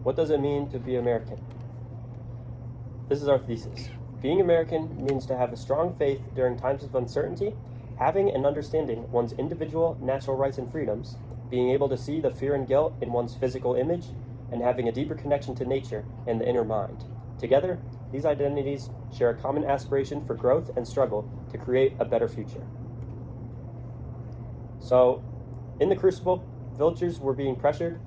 What does it mean to be American? This is our thesis. Being American means to have a strong faith during times of uncertainty, having and understanding one's individual natural rights and freedoms, being able to see the fear and guilt in one's physical image, and having a deeper connection to nature and the inner mind. Together, these identities share a common aspiration for growth and struggle to create a better future. So, in the Crucible, villagers were being pressured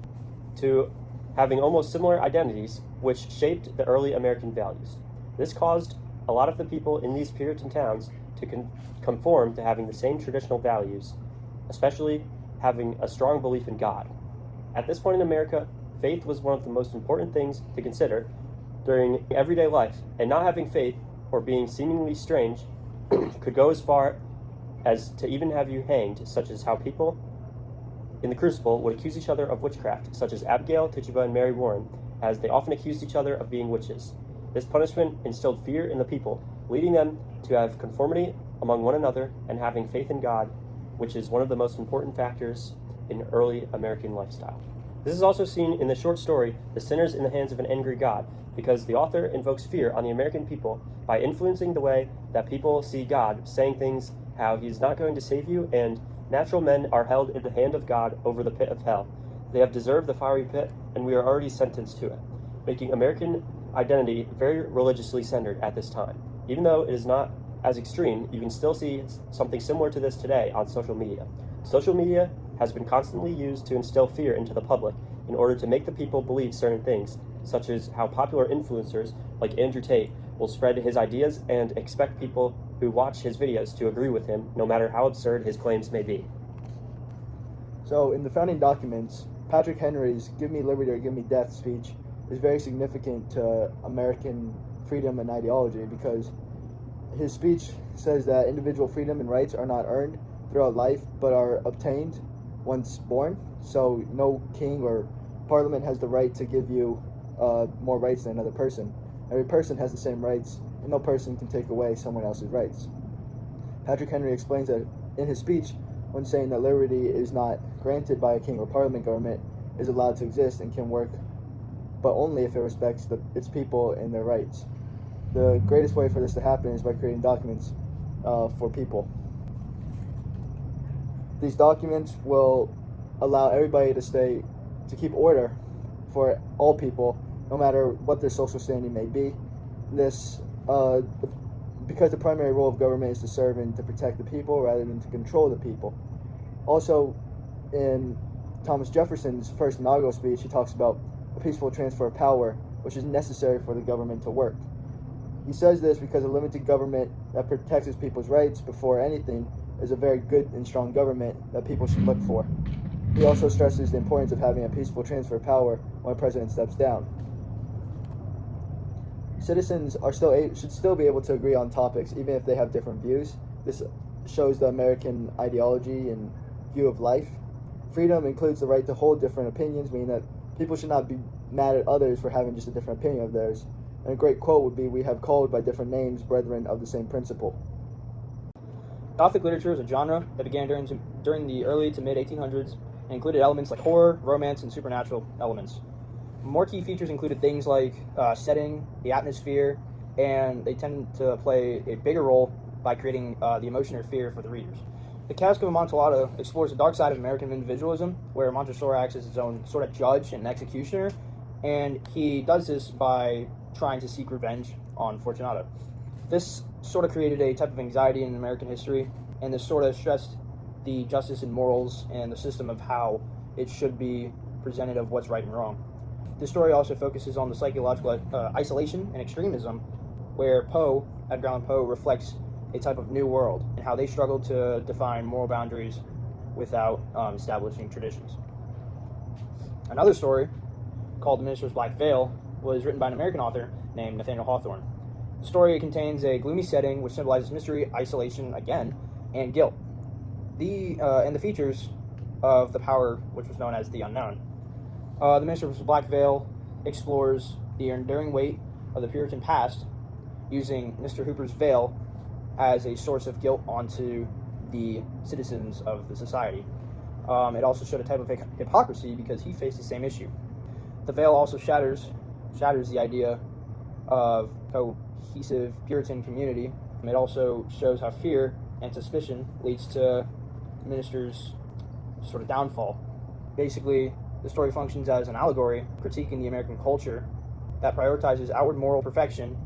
to having almost similar identities, which shaped the early American values. This caused a lot of the people in these Puritan towns to conform to having the same traditional values, especially having a strong belief in God. At this point in America, faith was one of the most important things to consider during everyday life, and not having faith or being seemingly strange could go as far as to even have you hanged, such as how people in the Crucible would accuse each other of witchcraft, such as Abigail, Tituba, and Mary Warren, as they often accused each other of being witches. This punishment instilled fear in the people, leading them to have conformity among one another and having faith in God, which is one of the most important factors in early American lifestyle. This is also seen in the short story, The Sinners in the Hands of an Angry God, because the author invokes fear on the American people by influencing the way that people see God, saying things how he's not going to save you, and natural men are held in the hand of God over the pit of hell. They have deserved the fiery pit, and we are already sentenced to it, making American identity very religiously centered at this time. Even though it is not as extreme, you can still see something similar to this today on social media. Social media has been constantly used to instill fear into the public in order to make the people believe certain things, such as how popular influencers like Andrew Tate will spread his ideas and expect people who watch his videos to agree with him, no matter how absurd his claims may be. So, in the founding documents, Patrick Henry's "Give me liberty or give me death" speech is very significant to American freedom and ideology, because his speech says that individual freedom and rights are not earned throughout life, but are obtained once born. So no king or parliament has the right to give you more rights than another person. Every person has the same rights, and no person can take away someone else's rights. Patrick Henry explains that in his speech, when saying that liberty is not granted by a king or parliament, government is allowed to exist and can work, but only if it respects its people and their rights. The greatest way for this to happen is by creating documents for people. These documents will allow everybody to keep order for all people, no matter what their social standing may be. This, because the primary role of government is to serve and to protect the people rather than to control the people. Also, in Thomas Jefferson's first inaugural speech, he talks about a peaceful transfer of power, which is necessary for the government to work. He says this because a limited government that protects its people's rights before anything is a very good and strong government that people should look for. He also stresses the importance of having a peaceful transfer of power when a president steps down. Citizens should still be able to agree on topics, even if they have different views. This shows the American ideology and view of life. Freedom includes the right to hold different opinions, meaning that people should not be mad at others for having just a different opinion of theirs. And a great quote would be, "We have called by different names brethren of the same principle." Gothic literature is a genre that began during the early to mid-1800s and included elements like horror, romance, and supernatural elements. More key features included things like setting, the atmosphere, and they tend to play a bigger role by creating the emotion or fear for the readers. The Cask of Amontillado explores the dark side of American individualism, where Montessori acts as his own sort of judge and executioner, and he does this by trying to seek revenge on Fortunato. This sort of created a type of anxiety in American history, and this sort of stressed the justice and morals and the system of how it should be presented of what's right and wrong. This story also focuses on the psychological isolation and extremism, where Edgar Allan Poe reflects a type of new world and how they struggle to define moral boundaries without establishing traditions. Another story, called The Minister's Black Veil, was written by an American author named Nathaniel Hawthorne. The story contains a gloomy setting which symbolizes mystery, isolation again, and guilt. And the features of the power which was known as the unknown. The Minister's Black Veil explores the enduring weight of the Puritan past, using Mr. Hooper's veil as a source of guilt onto the citizens of the society. It also showed a type of hypocrisy because he faced the same issue. The veil also shatters the idea of cohesive Puritan community. It also shows how fear and suspicion leads to ministers' sort of downfall. Basically, the story functions as an allegory critiquing the American culture that prioritizes outward moral perfection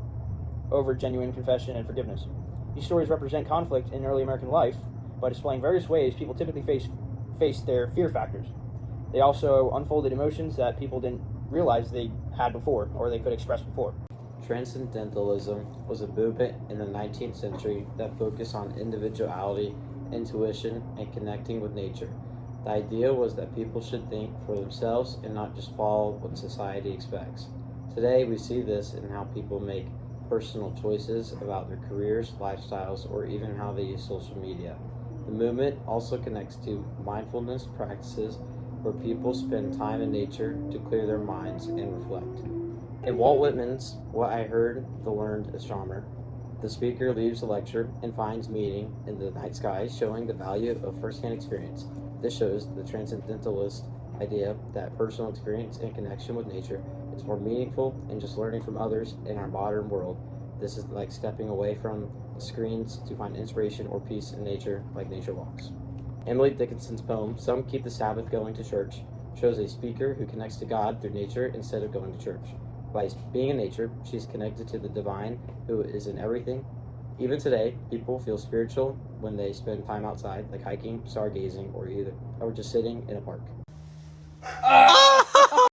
over genuine confession and forgiveness. These stories represent conflict in early American life by displaying various ways people typically face their fear factors. They also unfolded emotions that people didn't realize they had before or they could express before. Transcendentalism was a movement in the 19th century that focused on individuality, intuition, and connecting with nature. The idea was that people should think for themselves and not just follow what society expects. Today, we see this in how people make personal choices about their careers, lifestyles, or even how they use social media. The movement also connects to mindfulness practices where people spend time in nature to clear their minds and reflect. In Walt Whitman's What I Heard the Learned Astronomer, the speaker leaves the lecture and finds meaning in the night sky, showing the value of first-hand experience. This shows the transcendentalist idea that personal experience and connection with nature is more meaningful than just learning from others in our modern world. This is like stepping away from screens to find inspiration or peace in nature, like nature walks. Emily Dickinson's poem, Some Keep the Sabbath Going to Church, shows a speaker who connects to God through nature instead of going to church. By being in nature, she's connected to the divine who is in everything. Even today, people feel spiritual when they spend time outside, like hiking, stargazing, or just sitting in a park.